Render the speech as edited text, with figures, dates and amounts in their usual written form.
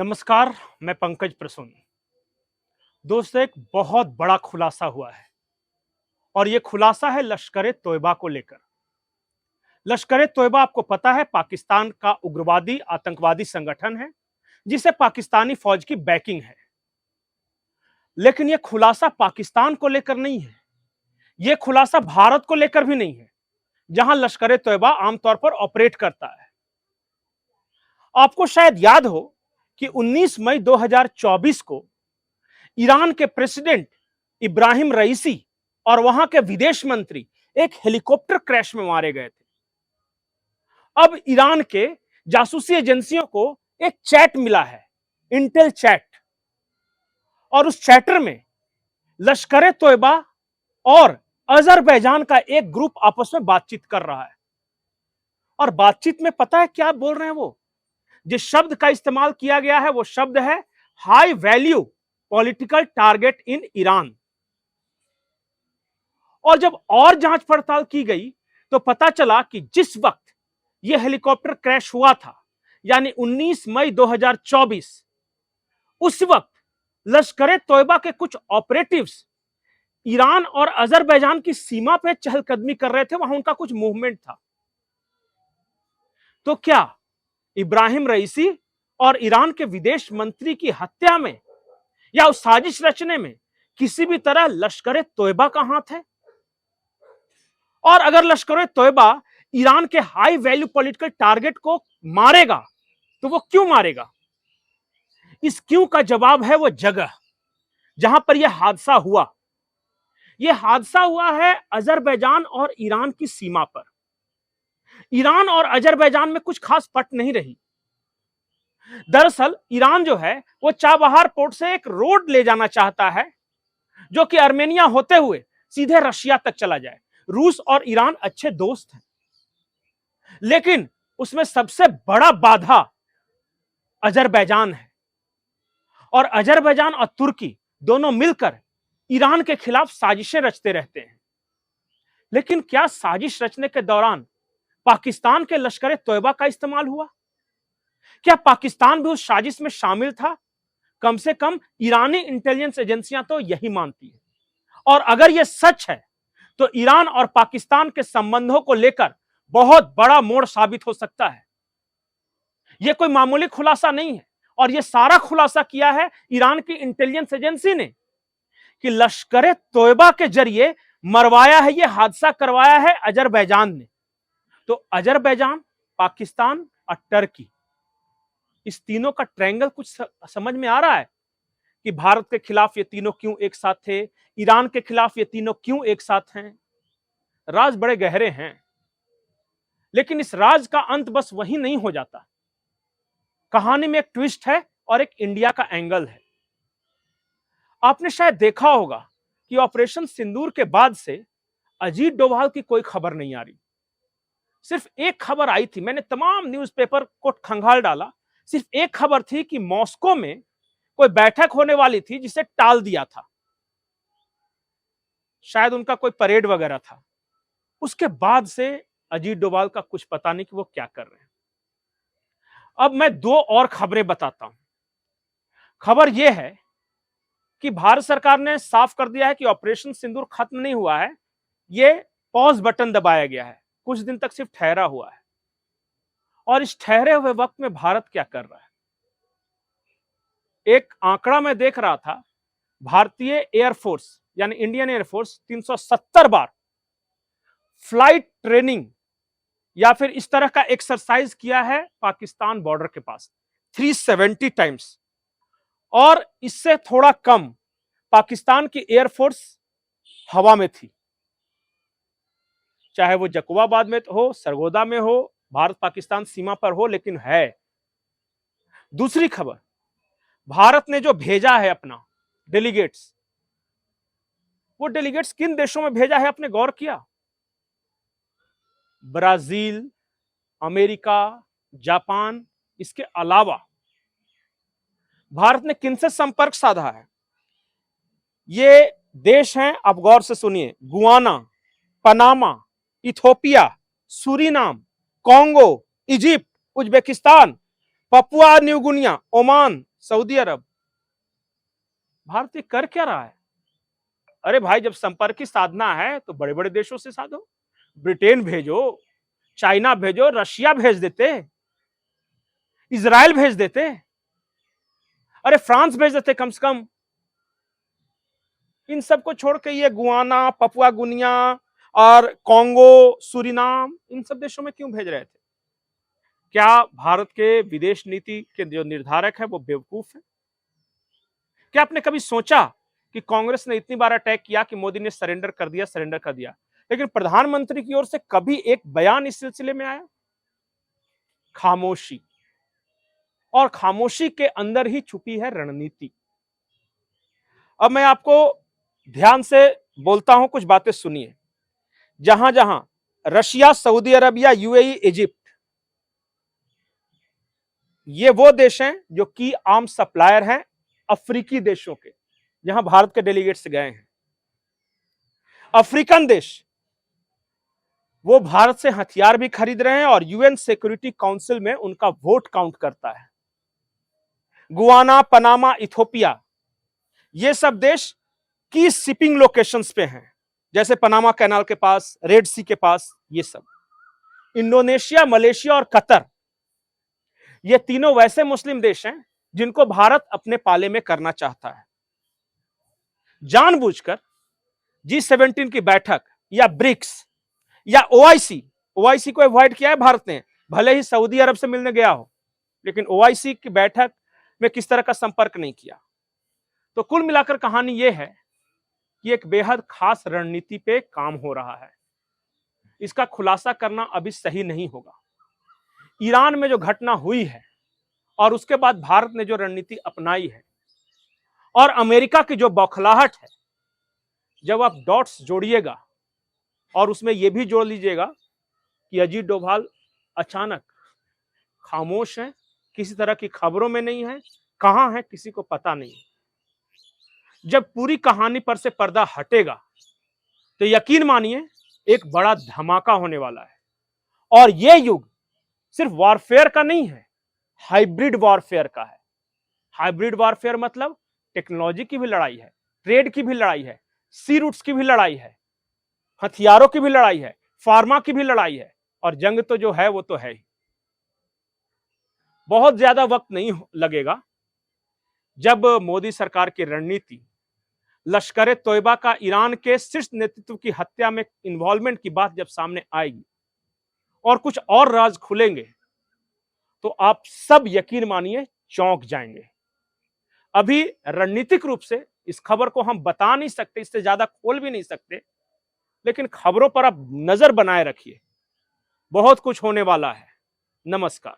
नमस्कार, मैं पंकज प्रसून। दोस्तों, एक बहुत बड़ा खुलासा हुआ है और यह खुलासा है लश्कर-ए-तोयबा को लेकर। लश्कर-ए-तोयबा आपको पता है पाकिस्तान का उग्रवादी आतंकवादी संगठन है जिसे पाकिस्तानी फौज की बैकिंग है। लेकिन यह खुलासा पाकिस्तान को लेकर नहीं है, यह खुलासा भारत को लेकर भी नहीं है, जहां लश्कर-ए-तोयबा आमतौर पर ऑपरेट करता है। आपको शायद याद हो कि 19 मई 2024 को ईरान के प्रेसिडेंट इब्राहिम रईसी और वहां के विदेश मंत्री एक हेलीकॉप्टर क्रैश में मारे गए थे। अब ईरान के जासूसी एजेंसियों को एक चैट मिला है, इंटेल चैट, और उस चैटर में लश्कर-ए-तोयबा और अजरबैजान का एक ग्रुप आपस में बातचीत कर रहा है। और बातचीत में पता है क्या बोल रहे हैं वो? जिस शब्द का इस्तेमाल किया गया है वो शब्द है high value political target in Iran. और जब और जांच पड़ताल की गई तो पता चला कि जिस वक्त यह हेलीकॉप्टर क्रैश हुआ था, यानी 19 मई 2024, उस वक्त लश्कर-ए-तोयबा के कुछ ऑपरेटिव्स ईरान और अजरबैजान की सीमा पर चहलकदमी कर रहे थे, वहां उनका कुछ मूवमेंट था। तो क्या इब्राहिम रईसी और ईरान के विदेश मंत्री की हत्या में या उस साजिश रचने में किसी भी तरह लश्कर-ए-तोयबा का हाथ है? और अगर लश्कर-ए-तोयबा ईरान के हाई वैल्यू पॉलिटिकल टारगेट को मारेगा तो वो क्यों मारेगा? इस क्यों का जवाब है वो जगह जहां पर यह हादसा हुआ। यह हादसा हुआ है अजरबैजान और ईरान की सीमा पर। ईरान और अजरबैजान में कुछ खास पट नहीं रही। दरअसल ईरान जो है वो चाबहार पोर्ट से एक रोड ले जाना चाहता है जो कि आर्मेनिया होते हुए सीधे रशिया तक चला जाए। रूस और ईरान अच्छे दोस्त हैं, लेकिन उसमें सबसे बड़ा बाधा अजरबैजान है। और अजरबैजान और तुर्की दोनों मिलकर ईरान के खिलाफ साजिशें रचते रहते हैं। लेकिन क्या साजिश रचने के दौरान पाकिस्तान के लश्कर-ए-तोयबा का इस्तेमाल हुआ? क्या पाकिस्तान भी उस साजिश में शामिल था? कम से कम ईरानी इंटेलिजेंस एजेंसियां तो यही मानती है। और अगर यह सच है तो ईरान और पाकिस्तान के संबंधों को लेकर बहुत बड़ा मोड़ साबित हो सकता है। यह कोई मामूली खुलासा नहीं है, और यह सारा खुलासा किया है ईरान की इंटेलिजेंस एजेंसी ने कि लश्कर-ए-तोयबा के जरिए मरवाया है, यह हादसा करवाया है अजरबैजान ने। तो अजरबैजान, पाकिस्तान और टर्की, इस तीनों का ट्रायंगल कुछ समझ में आ रहा है कि भारत के खिलाफ ये तीनों क्यों एक साथ थे, ईरान के खिलाफ ये तीनों क्यों एक साथ हैं। राज बड़े गहरे हैं, लेकिन इस राज का अंत बस वही नहीं हो जाता। कहानी में एक ट्विस्ट है और एक इंडिया का एंगल है। आपने शायद देखा होगा कि ऑपरेशन सिंदूर के बाद से अजीत डोभाल की कोई खबर नहीं आ रही। सिर्फ एक खबर आई थी, मैंने तमाम न्यूज़पेपर को खंगाल डाला, सिर्फ एक खबर थी कि मॉस्को में कोई बैठक होने वाली थी जिसे टाल दिया था। शायद उनका कोई परेड वगैरह था। उसके बाद से अजीत डोभाल का कुछ पता नहीं कि वो क्या कर रहे हैं। अब मैं दो और खबरें बताता हूं। खबर यह है कि भारत सरकार ने साफ कर दिया है कि ऑपरेशन सिंदूर खत्म नहीं हुआ है, यह पॉज बटन दबाया गया है, कुछ दिन तक सिर्फ ठहरा हुआ है। और इस ठहरे हुए वक्त में भारत क्या कर रहा है? एक आंकड़ा मैं देख रहा था, भारतीय एयरफोर्स यानी इंडियन एयरफोर्स 370 बार फ्लाइट ट्रेनिंग या फिर इस तरह का एक्सरसाइज किया है पाकिस्तान बॉर्डर के पास, 370 टाइम्स। और इससे थोड़ा कम पाकिस्तान की एयरफोर्स हवा में थी, चाहे वो जकुवाबाद में हो, सरगोदा में हो, भारत पाकिस्तान सीमा पर हो, लेकिन है। दूसरी खबर, भारत ने जो भेजा है अपना डेलीगेट्स, वो डेलीगेट्स किन देशों में भेजा है आपने गौर किया? ब्राजील, अमेरिका, जापान, इसके अलावा भारत ने किनसे संपर्क साधा है? ये देश हैं, आप गौर से सुनिए, Guyana, Panama, Ethiopia, Suriname, Congo, Egypt, Uzbekistan, Papua New Guinea, Oman, Saudi Arabia, Bharat ये कर क्या रहा है? अरे भाई, जब संपर्क की साधना है तो बड़े बड़े देशों से साधो, ब्रिटेन भेजो, चाइना भेजो, रशिया भेज देते, इजराइल भेज देते, अरे फ्रांस भेज देते कम से कम। इन सबको छोड़ के ये गुआना, पपुआ गुनिया और कांगो, सूरीनाम, इन सब देशों में क्यों भेज रहे थे? क्या भारत के विदेश नीति के जो निर्धारक है वो बेवकूफ है? क्या आपने कभी सोचा कि कांग्रेस ने इतनी बार अटैक किया कि मोदी ने सरेंडर कर दिया, लेकिन प्रधानमंत्री की ओर से कभी एक बयान इस सिलसिले में आया? खामोशी, और खामोशी के अंदर ही छुपी है रणनीति। अब मैं आपको ध्यान से बोलता हूं, कुछ बातें सुनिए। जहां जहां रशिया, सऊदी अरब या यूएई, इजिप्ट, ये वो देश हैं जो की आर्म्स सप्लायर हैं अफ्रीकी देशों के, जहां भारत के डेलीगेट्स गए हैं। अफ्रीकन देश वो भारत से हथियार भी खरीद रहे हैं और यूएन सिक्योरिटी काउंसिल में उनका वोट काउंट करता है। गुआना, पनामा, इथोपिया, ये सब देश की शिपिंग लोकेशंस पे हैं, जैसे पनामा कैनाल के पास, रेड सी के पास, ये सब। इंडोनेशिया, मलेशिया और कतर, ये तीनों वैसे मुस्लिम देश हैं जिनको भारत अपने पाले में करना चाहता है। जानबूझकर G17 की बैठक या ब्रिक्स या ओआईसी को अवॉइड किया है भारत ने, भले ही सऊदी अरब से मिलने गया हो, लेकिन ओआईसी की बैठक में किस तरह का संपर्क नहीं किया। तो कुल मिलाकर कहानी यह है कि एक बेहद खास रणनीति पे काम हो रहा है। इसका खुलासा करना अभी सही नहीं होगा। ईरान में जो घटना हुई है और उसके बाद भारत ने जो रणनीति अपनाई है और अमेरिका की जो बौखलाहट है, जब आप डॉट्स जोड़िएगा और उसमें यह भी जोड़ लीजिएगा कि अजीत डोभाल अचानक खामोश है, किसी तरह की खबरों में नहीं है, कहां है किसी को पता नहीं। जब पूरी कहानी पर से पर्दा हटेगा तो यकीन मानिए एक बड़ा धमाका होने वाला है। और यह युग सिर्फ वॉरफेयर का नहीं है, हाइब्रिड वॉरफेयर का है। हाइब्रिड वॉरफेयर मतलब टेक्नोलॉजी की भी लड़ाई है, ट्रेड की भी लड़ाई है, सी रूट्स की भी लड़ाई है, हथियारों की भी लड़ाई है, फार्मा की भी लड़ाई है, और जंग तो जो है वो तो है ही। बहुत ज्यादा वक्त नहीं लगेगा जब मोदी सरकार की रणनीति लश्कर तोयबा का ईरान के शीर्ष नेतृत्व की हत्या में इन्वॉल्वमेंट की बात जब सामने आएगी और कुछ और राज खुलेंगे तो आप सब यकीन मानिए चौंक जाएंगे। अभी रणनीतिक रूप से इस खबर को हम बता नहीं सकते, इससे ज्यादा खोल भी नहीं सकते, लेकिन खबरों पर आप नजर बनाए रखिए, बहुत कुछ होने वाला है। नमस्कार।